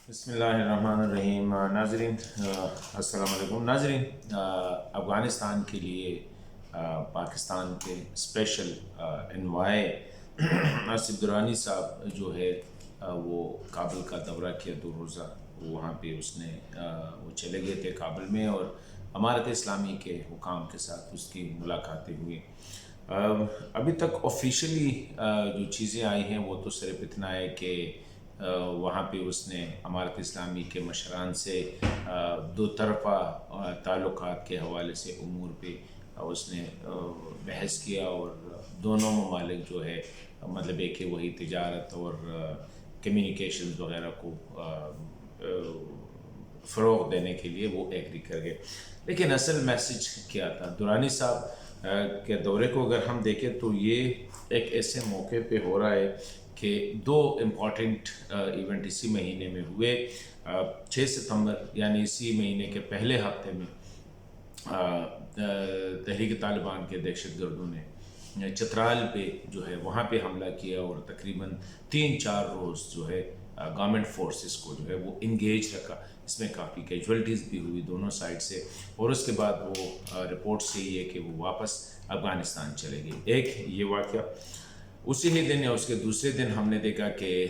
بسم اللہ الرحمن الرحیم ناظرین السلام علیکم ناظرین افغانستان کے لیے پاکستان کے اسپیشل انوائے آصف درانی صاحب جو ہے وہ کابل کا دورہ کیا 2 روزہ وہاں پہ اس نے وہ چلے گئے تھے کابل میں اور امارت اسلامی کے حکام کے ساتھ اس کی ملاقاتیں ہوئی۔ ابھی تک آفیشلی جو چیزیں آئی ہیں وہ تو صرف اتنا ہے کہ وہاں پہ اس نے امارت اسلامی کے مشران سے 2 طرفہ تعلقات کے حوالے سے امور پہ اس نے بحث کیا اور دونوں ممالک جو ہے مطلب ہے کہ وہی تجارت اور کمیونیکیشنز وغیرہ کو فروغ دینے کے لیے وہ ایگری کر گئے۔ لیکن اصل میسیج کیا تھا درانی صاحب کے دورے کو اگر ہم دیکھیں تو یہ ایک ایسے موقع پہ ہو رہا ہے کہ 2 امپورٹنٹ ایونٹ اسی مہینے میں ہوئے۔ 6 ستمبر یعنی اسی مہینے کے پہلے ہفتے میں تحریک طالبان کے دہشت گردوں نے چترال پہ جو ہے وہاں پہ حملہ کیا اور تقریباً 3-4 روز جو ہے گورنمنٹ فورسز کو جو ہے وہ انگیج رکھا۔ اس میں کافی کیجولٹیز بھی ہوئی دونوں سائڈ سے، اور اس کے بعد وہ رپورٹ سے یہ کہ وہ واپس افغانستان چلے گئے۔ ایک یہ واقعہ اسی ہی دن یا اس کے دوسرے دن ہم نے دیکھا کہ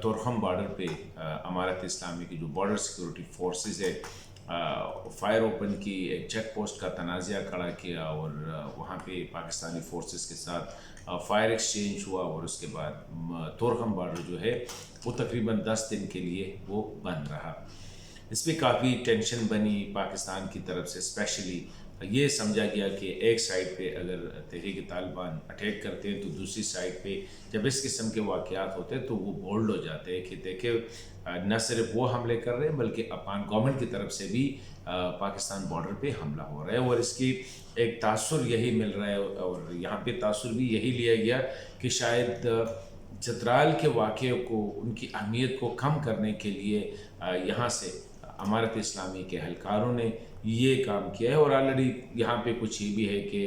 تورخم بارڈر پہ امارت اسلامی کی جو بارڈر سیکورٹی فورسز ہے فائر اوپن کی، ایک چیک پوسٹ کا تنازعہ کھڑا کیا اور وہاں پہ پاکستانی فورسز کے ساتھ فائر ایکسچینج ہوا، اور اس کے بعد تورخم بارڈر جو ہے وہ تقریباً 10 دن کے لیے وہ بند رہا۔ اس پہ کافی ٹینشن بنی پاکستان کی طرف سے، اسپیشلی یہ سمجھا گیا کہ ایک سائڈ پہ اگر تحریک طالبان اٹیک کرتے ہیں تو دوسری سائڈ پہ جب اس قسم کے واقعات ہوتے ہیں تو وہ بولڈ ہو جاتے ہیں کہ دیکھیں نہ صرف وہ حملے کر رہے ہیں بلکہ افغان گورنمنٹ کی طرف سے بھی پاکستان بارڈر پہ حملہ ہو رہا ہے، اور اس کی ایک تاثر یہی مل رہا ہے اور یہاں پہ تاثر بھی یہی لیا گیا کہ شاید چترال کے واقعے کو، ان کی اہمیت کو کم کرنے کے لیے یہاں سے امارت اسلامی کے اہلکاروں نے یہ کام کیا ہے۔ اور آلریڈی یہاں پہ کچھ یہ بھی ہے کہ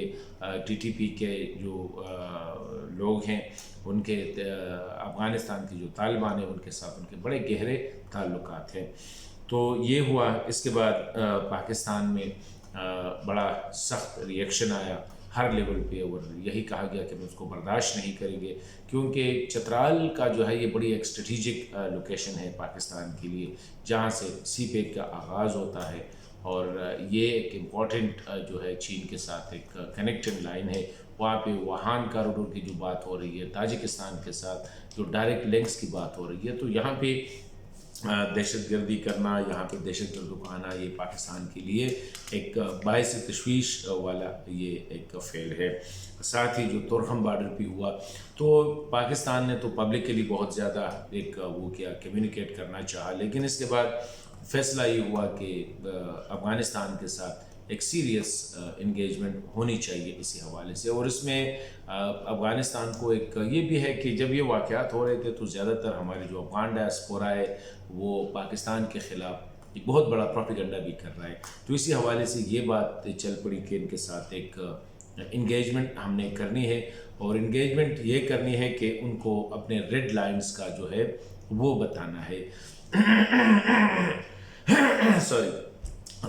ٹی ٹی پی کے جو لوگ ہیں ان کے افغانستان کے جو طالبان ہیں ان کے ساتھ ان کے بڑے گہرے تعلقات ہیں۔ تو یہ ہوا، اس کے بعد پاکستان میں بڑا سخت ریئیکشن آیا ہر لیول پہ، اور یہی کہا گیا کہ ہم اس کو برداشت نہیں کریں گے، کیونکہ چترال کا جو ہے یہ بڑی ایک اسٹریٹجک لوکیشن ہے پاکستان کے لیے، جہاں سے سی پیک کا آغاز ہوتا ہے، اور یہ ایک امپورٹنٹ جو ہے چین کے ساتھ ایک کنیکٹنگ لائن ہے۔ وہاں پہ ووہان کاریڈور کی جو بات ہو رہی ہے، تاجکستان کے ساتھ جو ڈائریکٹ لنکس کی بات ہو رہی ہے، تو یہاں پہ دہشت گردی کرنا، یہاں پہ دہشت گردوں کو آنا، یہ پاکستان کے لیے ایک باعث تشویش والا یہ ایک فعل ہے۔ ساتھ ہی جو تورخم بارڈر پہ ہوا تو پاکستان نے تو پبلکلی بہت زیادہ ایک وہ کیا کمیونیکیٹ کرنا چاہا، لیکن اس کے بعد فیصلہ یہ ہوا کہ افغانستان کے ساتھ ایک سیریس انگیجمنٹ ہونی چاہیے اسی حوالے سے، اور اس میں افغانستان کو ایک یہ بھی ہے کہ جب یہ واقعات ہو رہے تھے تو زیادہ تر ہمارے جو افغان ڈائسپورا ہے وہ پاکستان کے خلاف ایک بہت بڑا پروپیگنڈا بھی کر رہا ہے، تو اسی حوالے سے یہ بات چل پڑی کہ ان کے ساتھ ایک انگیجمنٹ ہم نے کرنی ہے، اور انگیجمنٹ یہ کرنی ہے کہ ان کو اپنے ریڈ لائنز کا جو ہے وہ بتانا ہے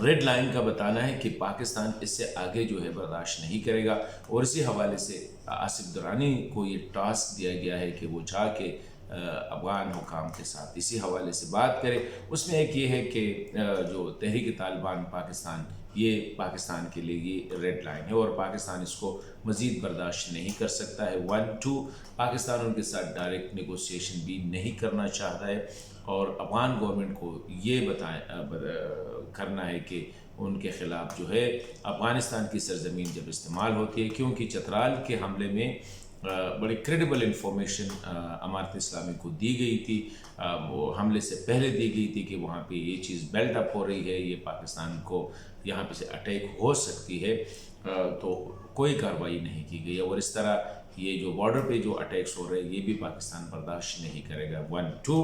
ریڈ لائن کا بتانا ہے کہ پاکستان اس سے آگے جو ہے برداشت نہیں کرے گا، اور اسی حوالے سے آصف درانی کو یہ ٹاسک دیا گیا ہے کہ وہ جا کے افغان حکام کے ساتھ اسی حوالے سے بات کرے۔ اس میں ایک یہ ہے کہ جو تحریک طالبان پاکستان، یہ پاکستان کے لیے یہ ریڈ لائن ہے اور پاکستان اس کو مزید برداشت نہیں کر سکتا ہے۔ 1-2 پاکستان ان کے ساتھ ڈائریکٹ نیگوسیشن بھی نہیں کرنا چاہتا ہے، اور افغان گورنمنٹ کو یہ کرنا ہے کہ ان کے خلاف جو ہے افغانستان کی سرزمین جب استعمال ہوتی ہے، کیونکہ چترال کے حملے میں بڑی کریڈیبل انفارمیشن امارت اسلامی کو دی گئی تھی، وہ حملے سے پہلے دی گئی تھی کہ وہاں پہ یہ چیز بیلٹ اپ ہو رہی ہے، یہ پاکستان کو یہاں پہ سے اٹیک ہو سکتی ہے، تو کوئی کارروائی نہیں کی گئی، اور اس طرح یہ جو بارڈر پہ جو اٹیکس ہو رہے ہیں یہ بھی پاکستان برداشت نہیں کرے گا۔ 1-2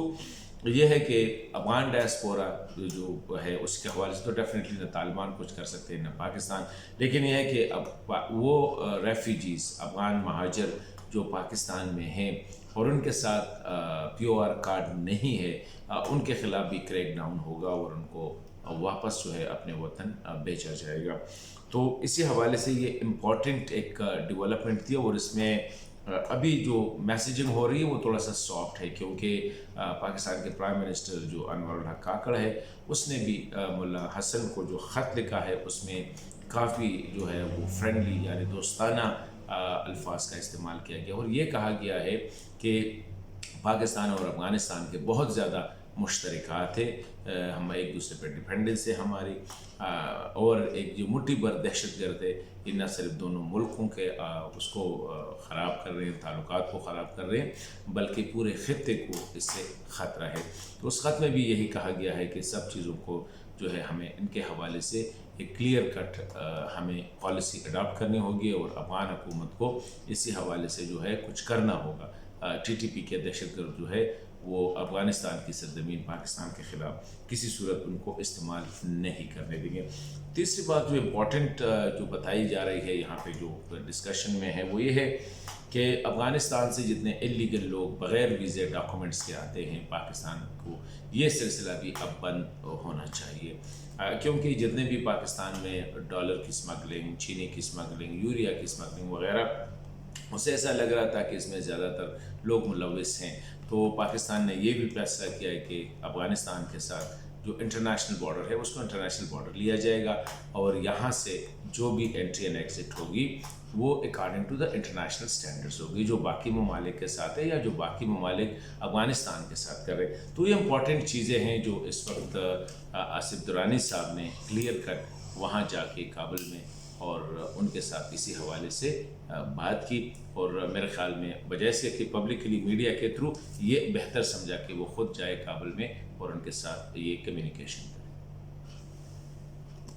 یہ ہے کہ افغان ڈائسپورا جو ہے اس کے حوالے سے تو ڈیفینیٹلی نہ طالبان کچھ کر سکتے ہیں نہ پاکستان، لیکن یہ ہے کہ اب وہ ریفیوجیز افغان مہاجر جو پاکستان میں ہیں اور ان کے ساتھ POR کارڈ نہیں ہے ان کے خلاف بھی کریک ڈاؤن ہوگا اور ان کو واپس جو ہے اپنے وطن بھیجا جائے گا۔ تو اسی حوالے سے یہ امپورٹنٹ ایک ڈیولپمنٹ تھی، اور اس میں ابھی جو میسیجنگ ہو رہی ہے وہ تھوڑا سا سافٹ ہے، کیونکہ پاکستان کے پرائم منسٹر جو انور الحق کاکڑ ہے اس نے بھی ملا حسن کو جو خط لکھا ہے اس میں کافی جو ہے وہ فرینڈلی یعنی دوستانہ الفاظ کا استعمال کیا گیا، اور یہ کہا گیا ہے کہ پاکستان اور افغانستان کے بہت زیادہ مشترکات ہیں، ہم ایک دوسرے پہ ڈیپینڈنس ہے ہماری، اور ایک جو مٹھی بھر دہشت گرد ہے یہ نہ صرف دونوں ملکوں کے اس کو خراب کر رہے ہیں، تعلقات کو خراب کر رہے ہیں، بلکہ پورے خطے کو اس سے خطرہ ہے۔ تو اس خط میں بھی یہی کہا گیا ہے کہ سب چیزوں کو جو ہے ہمیں ان کے حوالے سے ایک کلیئر کٹ ہمیں پالیسی اڈاپٹ کرنی ہوگی، اور افغان حکومت کو اسی حوالے سے جو ہے کچھ کرنا ہوگا۔ TTP کے دہشت گرد جو ہے وہ افغانستان کی سرزمین پاکستان کے خلاف کسی صورت ان کو استعمال نہیں کرنے دیں گے۔ تیسری بات جو امپورٹنٹ جو بتائی جا رہی ہے یہاں پہ جو ڈسکشن میں ہے وہ یہ ہے کہ افغانستان سے جتنے اللیگل لوگ بغیر ویزے ڈاکومنٹس کے آتے ہیں پاکستان کو، یہ سلسلہ بھی اب بند ہونا چاہیے، کیونکہ جتنے بھی پاکستان میں ڈالر کی سمگلنگ، چینی کی سمگلنگ، یوریا کی سمگلنگ وغیرہ، اسے ایسا لگ رہا تھا کہ اس میں زیادہ تر لوگ ملوث ہیں، تو پاکستان نے یہ بھی فیصلہ کیا ہے کہ افغانستان کے ساتھ جو انٹرنیشنل بارڈر ہے اس کو انٹرنیشنل بارڈر لیا جائے گا، اور یہاں سے جو بھی انٹری اینڈ ایگزٹ ہوگی وہ according to the international standards ہوگی جو باقی ممالک کے ساتھ ہے یا جو باقی ممالک افغانستان کے ساتھ کر رہے۔ تو یہ امپورٹنٹ چیزیں ہیں جو اس وقت آصف درانی صاحب نے کلیئر کٹ وہاں جا کے کابل میں اور ان کے ساتھ اسی حوالے سے بات کی، اور میرے خیال میں بجائے سے کہ پبلکلی میڈیا کے تھرو یہ بہتر سمجھا کہ وہ خود جائے کابل میں اور ان کے ساتھ یہ کمیونیکیشن کرے۔